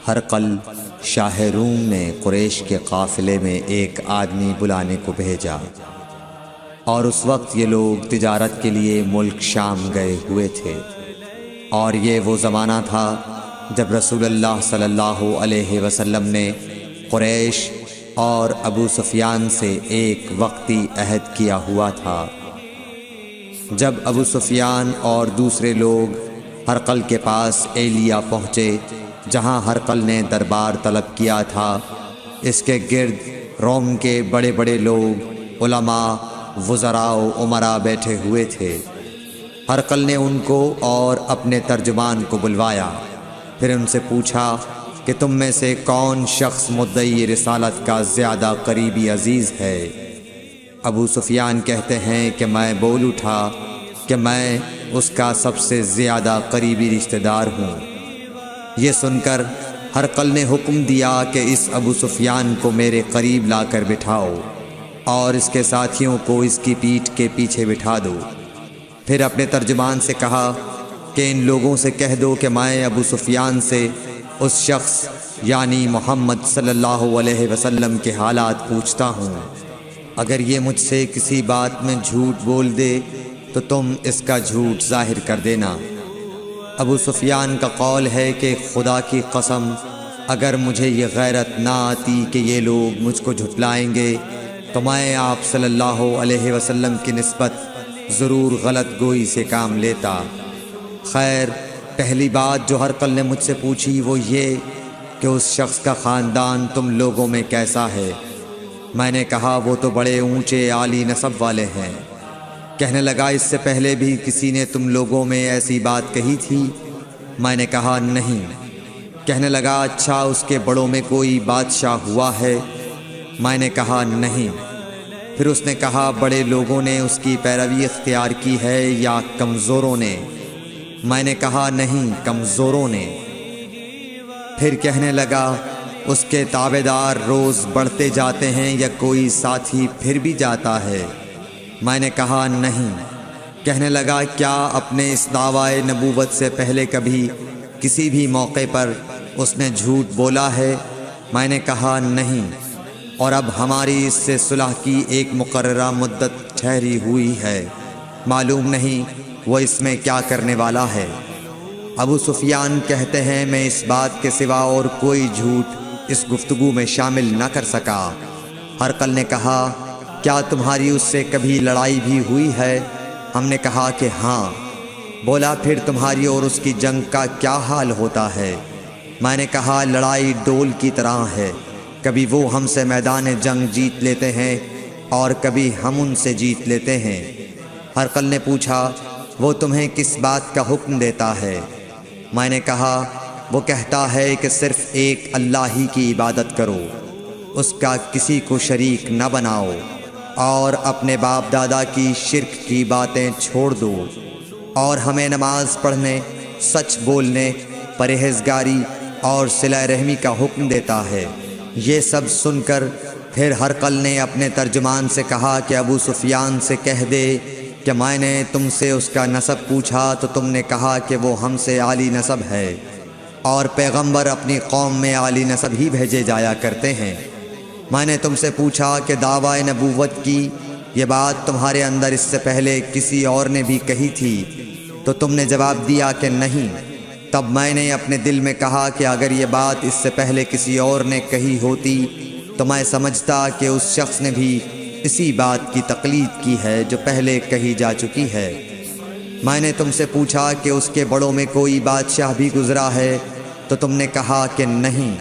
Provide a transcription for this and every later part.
ہرقل شاہ روم نے قریش کے قافلے میں ایک آدمی بلانے کو بھیجا، اور اس وقت یہ لوگ تجارت کے لیے ملک شام گئے ہوئے تھے، اور یہ وہ زمانہ تھا جب رسول اللہ صلی اللہ علیہ وسلم نے قریش اور ابو سفیان سے ایک وقتی عہد کیا ہوا تھا۔ جب ابو سفیان اور دوسرے لوگ ہرقل کے پاس ایلیا پہنچے جہاں ہرقل نے دربار طلب کیا تھا، اس کے گرد روم کے بڑے بڑے لوگ، علماء، وزراء و امراء بیٹھے ہوئے تھے۔ ہرقل نے ان کو اور اپنے ترجمان کو بلوایا، پھر ان سے پوچھا کہ تم میں سے کون شخص مدعی رسالت کا زیادہ قریبی عزیز ہے؟ ابو سفیان کہتے ہیں کہ میں بول اٹھا کہ میں اس کا سب سے زیادہ قریبی رشتہ دار ہوں۔ یہ سن کر ہرقل نے حکم دیا کہ اس ابو سفیان کو میرے قریب لا کر بٹھاؤ اور اس کے ساتھیوں کو اس کی پیٹھ کے پیچھے بٹھا دو۔ پھر اپنے ترجمان سے کہا کہ ان لوگوں سے کہہ دو کہ میں ابو سفیان سے اس شخص یعنی محمد صلی اللہ علیہ وسلم کے حالات پوچھتا ہوں۔ اگر یہ مجھ سے کسی بات میں جھوٹ بول دے تو تم اس کا جھوٹ ظاہر کر دینا۔ ابو سفیان کا قول ہے کہ خدا کی قسم اگر مجھے یہ غیرت نہ آتی کہ یہ لوگ مجھ کو جھٹلائیں گے تو میں آپ صلی اللہ علیہ وسلم کی نسبت ضرور غلط گوئی سے کام لیتا۔ خیر، پہلی بات جو ہرقل نے مجھ سے پوچھی وہ یہ کہ اس شخص کا خاندان تم لوگوں میں کیسا ہے؟ میں نے کہا وہ تو بڑے اونچے عالی نسب والے ہیں۔ کہنے لگا اس سے پہلے بھی کسی نے تم لوگوں میں ایسی بات کہی تھی؟ میں نے کہا نہیں۔ کہنے لگا اچھا اس کے بڑوں میں کوئی بادشاہ ہوا ہے؟ میں نے کہا نہیں۔ پھر اس نے کہا بڑے لوگوں نے اس کی پیروی اختیار کی ہے یا کمزوروں نے؟ میں نے کہا نہیں، کمزوروں نے۔ پھر کہنے لگا اس کے تابعدار روز بڑھتے جاتے ہیں یا کوئی ساتھی پھر بھی جاتا ہے؟ میں نے کہا نہیں۔ کہنے لگا کیا اپنے اس دعوی نبوت سے پہلے کبھی کسی بھی موقع پر اس نے جھوٹ بولا ہے؟ میں نے کہا نہیں، اور اب ہماری اس سے صلح کی ایک مقررہ مدت ٹھہری ہوئی ہے، معلوم نہیں وہ اس میں کیا کرنے والا ہے۔ ابو سفیان کہتے ہیں میں اس بات کے سوا اور کوئی جھوٹ اس گفتگو میں شامل نہ کر سکا۔ ہرقل نے کہا کیا تمہاری اس سے کبھی لڑائی بھی ہوئی ہے؟ ہم نے کہا کہ ہاں۔ بولا پھر تمہاری اور اس کی جنگ کا کیا حال ہوتا ہے؟ میں نے کہا لڑائی ڈول کی طرح ہے، کبھی وہ ہم سے میدان جنگ جیت لیتے ہیں اور کبھی ہم ان سے جیت لیتے ہیں۔ ہرقل نے پوچھا وہ تمہیں کس بات کا حکم دیتا ہے؟ میں نے کہا وہ کہتا ہے کہ صرف ایک اللہ ہی کی عبادت کرو، اس کا کسی کو شریک نہ بناؤ، اور اپنے باپ دادا کی شرک کی باتیں چھوڑ دو، اور ہمیں نماز پڑھنے، سچ بولنے، پرہیزگاری اور صلہ رحمی کا حکم دیتا ہے۔ یہ سب سن کر پھر ہرقل نے اپنے ترجمان سے کہا کہ ابو سفیان سے کہہ دے کہ میں نے تم سے اس کا نسب پوچھا تو تم نے کہا کہ وہ ہم سے عالی نسب ہے، اور پیغمبر اپنی قوم میں عالی نسب ہی بھیجے جایا کرتے ہیں۔ میں نے تم سے پوچھا کہ دعوی نبوت کی یہ بات تمہارے اندر اس سے پہلے کسی اور نے بھی کہی تھی؟ تو تم نے جواب دیا کہ نہیں۔ تب میں نے اپنے دل میں کہا کہ اگر یہ بات اس سے پہلے کسی اور نے کہی ہوتی تو میں سمجھتا کہ اس شخص نے بھی اسی بات کی تقلید کی ہے جو پہلے کہی جا چکی ہے۔ میں نے تم سے پوچھا کہ اس کے بڑوں میں کوئی بادشاہ بھی گزرا ہے؟ تو تم نے کہا کہ نہیں۔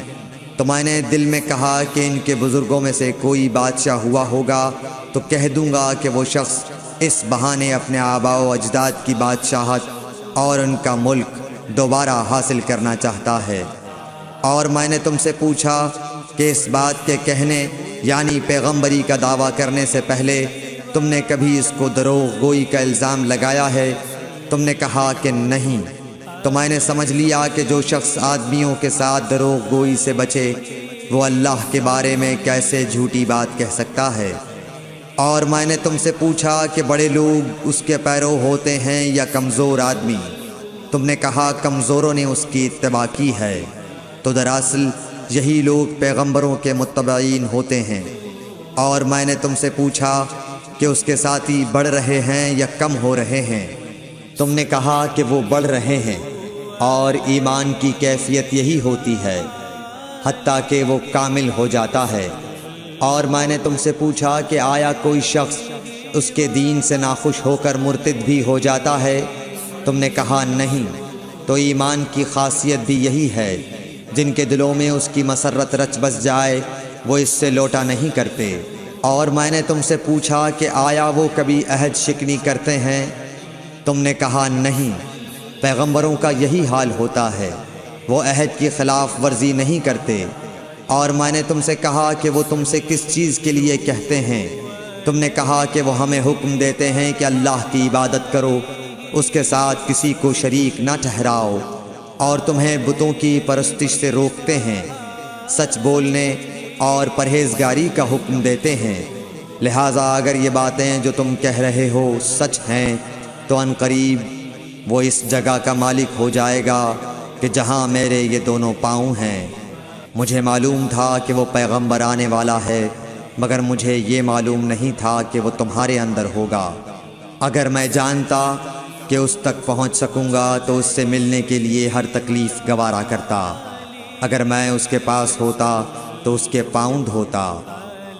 تو میں نے دل میں کہا کہ ان کے بزرگوں میں سے کوئی بادشاہ ہوا ہوگا تو کہہ دوں گا کہ وہ شخص اس بہانے اپنے آباء و اجداد کی بادشاہت اور ان کا ملک دوبارہ حاصل کرنا چاہتا ہے۔ اور میں نے تم سے پوچھا کہ اس بات کے کہنے یعنی پیغمبری کا دعویٰ کرنے سے پہلے تم نے کبھی اس کو دروغ گوئی کا الزام لگایا ہے؟ تم نے کہا کہ نہیں۔ تو میں نے سمجھ لیا کہ جو شخص آدمیوں کے ساتھ دروغ گوئی سے بچے وہ اللہ کے بارے میں کیسے جھوٹی بات کہہ سکتا ہے۔ اور میں نے تم سے پوچھا کہ بڑے لوگ اس کے پیرو ہوتے ہیں یا کمزور آدمی؟ تم نے کہا کمزوروں نے اس کی اتباع کی ہے۔ تو دراصل یہی لوگ پیغمبروں کے متبعین ہوتے ہیں۔ اور میں نے تم سے پوچھا کہ اس کے ساتھی بڑھ رہے ہیں یا کم ہو رہے ہیں؟ تم نے کہا کہ وہ بڑھ رہے ہیں، اور ایمان کی کیفیت یہی ہوتی ہے حتیٰ کہ وہ کامل ہو جاتا ہے۔ اور میں نے تم سے پوچھا کہ آیا کوئی شخص اس کے دین سے ناخوش ہو کر مرتد بھی ہو جاتا ہے؟ تم نے کہا نہیں۔ تو ایمان کی خاصیت بھی یہی ہے، جن کے دلوں میں اس کی مسرت رچ بس جائے وہ اس سے لوٹا نہیں کرتے۔ اور میں نے تم سے پوچھا کہ آیا وہ کبھی عہد شکنی کرتے ہیں؟ تم نے کہا نہیں۔ پیغمبروں کا یہی حال ہوتا ہے، وہ عہد کی خلاف ورزی نہیں کرتے۔ اور میں نے تم سے کہا کہ وہ تم سے کس چیز کے لیے کہتے ہیں؟ تم نے کہا کہ وہ ہمیں حکم دیتے ہیں کہ اللہ کی عبادت کرو، اس کے ساتھ کسی کو شریک نہ ٹھہراؤ، اور تمہیں بتوں کی پرستش سے روکتے ہیں، سچ بولنے اور پرہیزگاری کا حکم دیتے ہیں۔ لہٰذا اگر یہ باتیں جو تم کہہ رہے ہو سچ ہیں تو ان قریب وہ اس جگہ کا مالک ہو جائے گا کہ جہاں میرے یہ دونوں پاؤں ہیں۔ مجھے معلوم تھا کہ وہ پیغمبر آنے والا ہے، مگر مجھے یہ معلوم نہیں تھا کہ وہ تمہارے اندر ہوگا۔ اگر میں جانتا کہ اس تک پہنچ سکوں گا تو اس سے ملنے کے لیے ہر تکلیف گوارا کرتا۔ اگر میں اس کے پاس ہوتا تو اس کے پاؤں دھوتا۔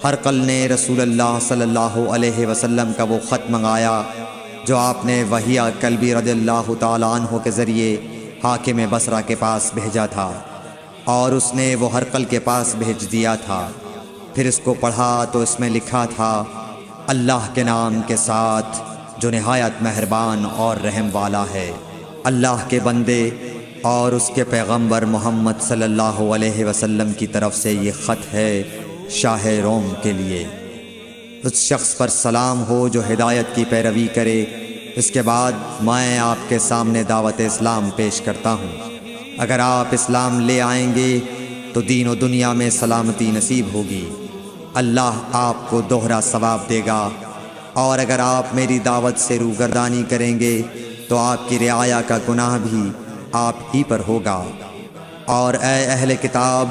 ہرقل نے رسول اللہ صلی اللہ علیہ وسلم کا وہ خط منگایا جو آپ نے وحیہ کلبی رضی اللہ تعالیٰ عنہ کے ذریعے حاکم بصرہ کے پاس بھیجا تھا، اور اس نے وہ ہرقل کے پاس بھیج دیا تھا۔ پھر اس کو پڑھا تو اس میں لکھا تھا، اللہ کے نام کے ساتھ جو نہایت مہربان اور رحم والا ہے۔ اللہ کے بندے اور اس کے پیغمبر محمد صلی اللہ علیہ وسلم کی طرف سے یہ خط ہے شاہ روم کے لیے۔ اس شخص پر سلام ہو جو ہدایت کی پیروی کرے۔ اس کے بعد میں آپ کے سامنے دعوت اسلام پیش کرتا ہوں۔ اگر آپ اسلام لے آئیں گے تو دین و دنیا میں سلامتی نصیب ہوگی، اللہ آپ کو دوہرا ثواب دے گا، اور اگر آپ میری دعوت سے روگردانی کریں گے تو آپ کی رعایا کا گناہ بھی آپ ہی پر ہوگا۔ اور اے اہل کتاب،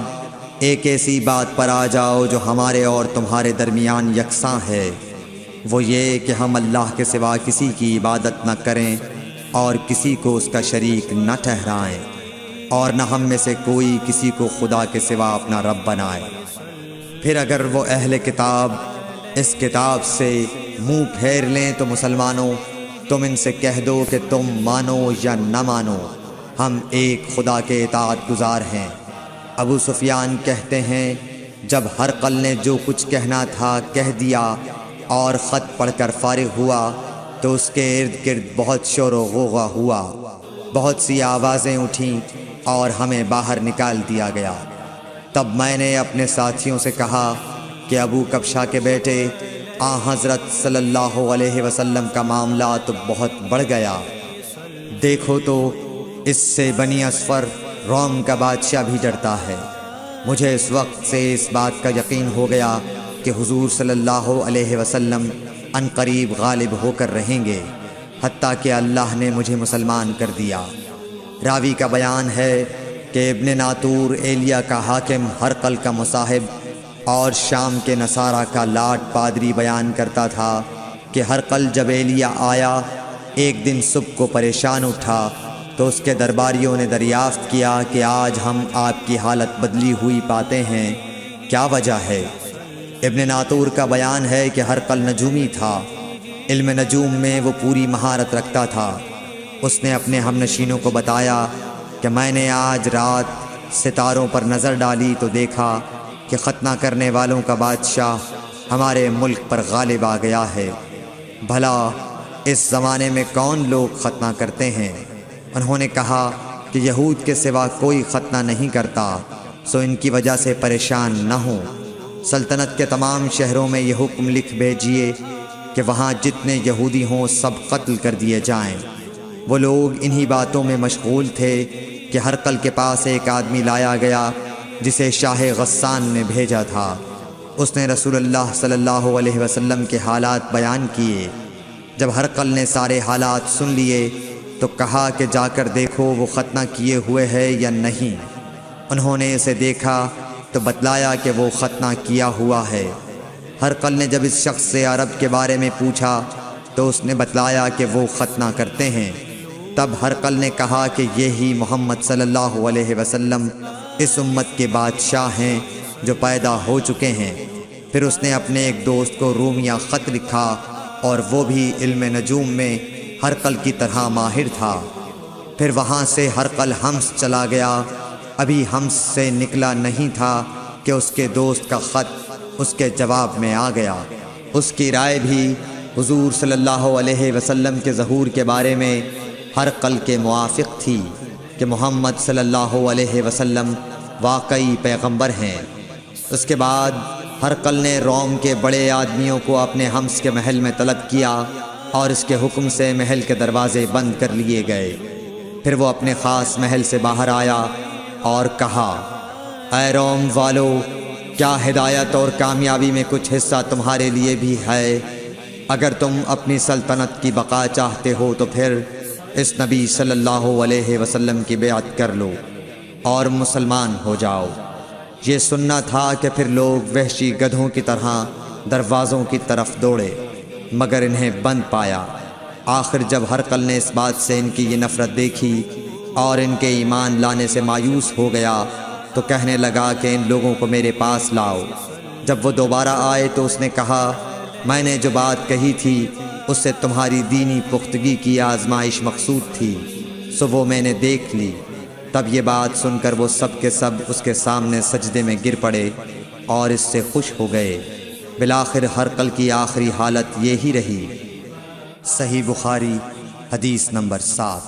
ایک ایسی بات پر آ جاؤ جو ہمارے اور تمہارے درمیان یکساں ہے، وہ یہ کہ ہم اللہ کے سوا کسی کی عبادت نہ کریں اور کسی کو اس کا شریک نہ ٹھہرائیں، اور نہ ہم میں سے کوئی کسی کو خدا کے سوا اپنا رب بنائے۔ پھر اگر وہ اہل کتاب اس کتاب سے منہ پھیر لیں تو مسلمانوں، تم ان سے کہہ دو کہ تم مانو یا نہ مانو، ہم ایک خدا کے اطاعت گزار ہیں۔ ابو سفیان کہتے ہیں، جب ہرقل نے جو کچھ کہنا تھا کہہ دیا اور خط پڑھ کر فارغ ہوا تو اس کے ارد گرد بہت شور و غوغا ہوا، بہت سی آوازیں اٹھیں اور ہمیں باہر نکال دیا گیا۔ تب میں نے اپنے ساتھیوں سے کہا کہ ابو کبشہ کے بیٹے حضرت صلی اللہ علیہ وسلم کا معاملہ تو بہت بڑھ گیا۔ دیکھو تو اس سے بنی اصفر روم کا بادشاہ بھی ڈرتا ہے۔ مجھے اس وقت سے اس بات کا یقین ہو گیا کہ حضور صلی اللہ علیہ وسلم ان قریب غالب ہو کر رہیں گے، حتیٰ کہ اللہ نے مجھے مسلمان کر دیا۔ راوی کا بیان ہے کہ ابن ناطور ایلیا کا حاکم ہرقل کا مصاحب اور شام کے نصارہ کا لاٹ پادری بیان کرتا تھا کہ ہرقل جب ایلیا آیا ایک دن صبح کو پریشان اٹھا تو اس کے درباریوں نے دریافت کیا کہ آج ہم آپ کی حالت بدلی ہوئی پاتے ہیں، کیا وجہ ہے؟ ابن ناطور کا بیان ہے کہ ہرقل نجومی تھا، علم نجوم میں وہ پوری مہارت رکھتا تھا۔ اس نے اپنے ہم نشینوں کو بتایا کہ میں نے آج رات ستاروں پر نظر ڈالی تو دیکھا کہ ختنہ کرنے والوں کا بادشاہ ہمارے ملک پر غالب آ گیا ہے۔ بھلا اس زمانے میں کون لوگ ختنہ کرتے ہیں؟ انہوں نے کہا کہ یہود کے سوا کوئی ختنہ نہیں کرتا، سو ان کی وجہ سے پریشان نہ ہوں۔ سلطنت کے تمام شہروں میں یہ حکم لکھ بھیجیے کہ وہاں جتنے یہودی ہوں سب قتل کر دیے جائیں۔ وہ لوگ انہی باتوں میں مشغول تھے کہ ہرقل کے پاس ایک آدمی لایا گیا جسے شاہ غسان نے بھیجا تھا۔ اس نے رسول اللہ صلی اللہ علیہ وسلم کے حالات بیان کیے۔ جب ہرقل نے سارے حالات سن لیے تو کہا کہ جا کر دیکھو وہ ختنہ کیے ہوئے ہے یا نہیں۔ انہوں نے اسے دیکھا تو بتلایا کہ وہ ختنہ کیا ہوا ہے۔ ہرقل نے جب اس شخص سے عرب کے بارے میں پوچھا تو اس نے بتلایا کہ وہ ختنہ کرتے ہیں۔ تب ہرقل نے کہا کہ یہی محمد صلی اللہ علیہ وسلم اس امت کے بادشاہ ہیں جو پیدا ہو چکے ہیں۔ پھر اس نے اپنے ایک دوست کو رومیہ خط لکھا اور وہ بھی علم نجوم میں ہرقل کی طرح ماہر تھا۔ پھر وہاں سے ہرقل حمص چلا گیا۔ ابھی حمص سے نکلا نہیں تھا کہ اس کے دوست کا خط اس کے جواب میں آ گیا۔ اس کی رائے بھی حضور صلی اللہ علیہ وسلم کے ظہور کے بارے میں ہرقل کے موافق تھی کہ محمد صلی اللہ علیہ وسلم واقعی پیغمبر ہیں۔ اس کے بعد ہرقل نے روم کے بڑے آدمیوں کو اپنے حمص کے محل میں طلب کیا اور اس کے حکم سے محل کے دروازے بند کر لیے گئے۔ پھر وہ اپنے خاص محل سے باہر آیا اور کہا، اے روم والو، کیا ہدایت اور کامیابی میں کچھ حصہ تمہارے لیے بھی ہے؟ اگر تم اپنی سلطنت کی بقا چاہتے ہو تو پھر اس نبی صلی اللہ علیہ وسلم کی بیعت کر لو اور مسلمان ہو جاؤ۔ یہ سننا تھا کہ پھر لوگ وحشی گدھوں کی طرح دروازوں کی طرف دوڑے مگر انہیں بند پایا۔ آخر جب ہرقل نے اس بات سے ان کی یہ نفرت دیکھی اور ان کے ایمان لانے سے مایوس ہو گیا تو کہنے لگا کہ ان لوگوں کو میرے پاس لاؤ۔ جب وہ دوبارہ آئے تو اس نے کہا، میں نے جو بات کہی تھی اس سے تمہاری دینی پختگی کی آزمائش مقصود تھی، سو وہ میں نے دیکھ لی۔ تب یہ بات سن کر وہ سب کے سب اس کے سامنے سجدے میں گر پڑے اور اس سے خوش ہو گئے۔ بالآخر ہرقل کی آخری حالت یہی رہی۔ صحیح بخاری حدیث نمبر 7۔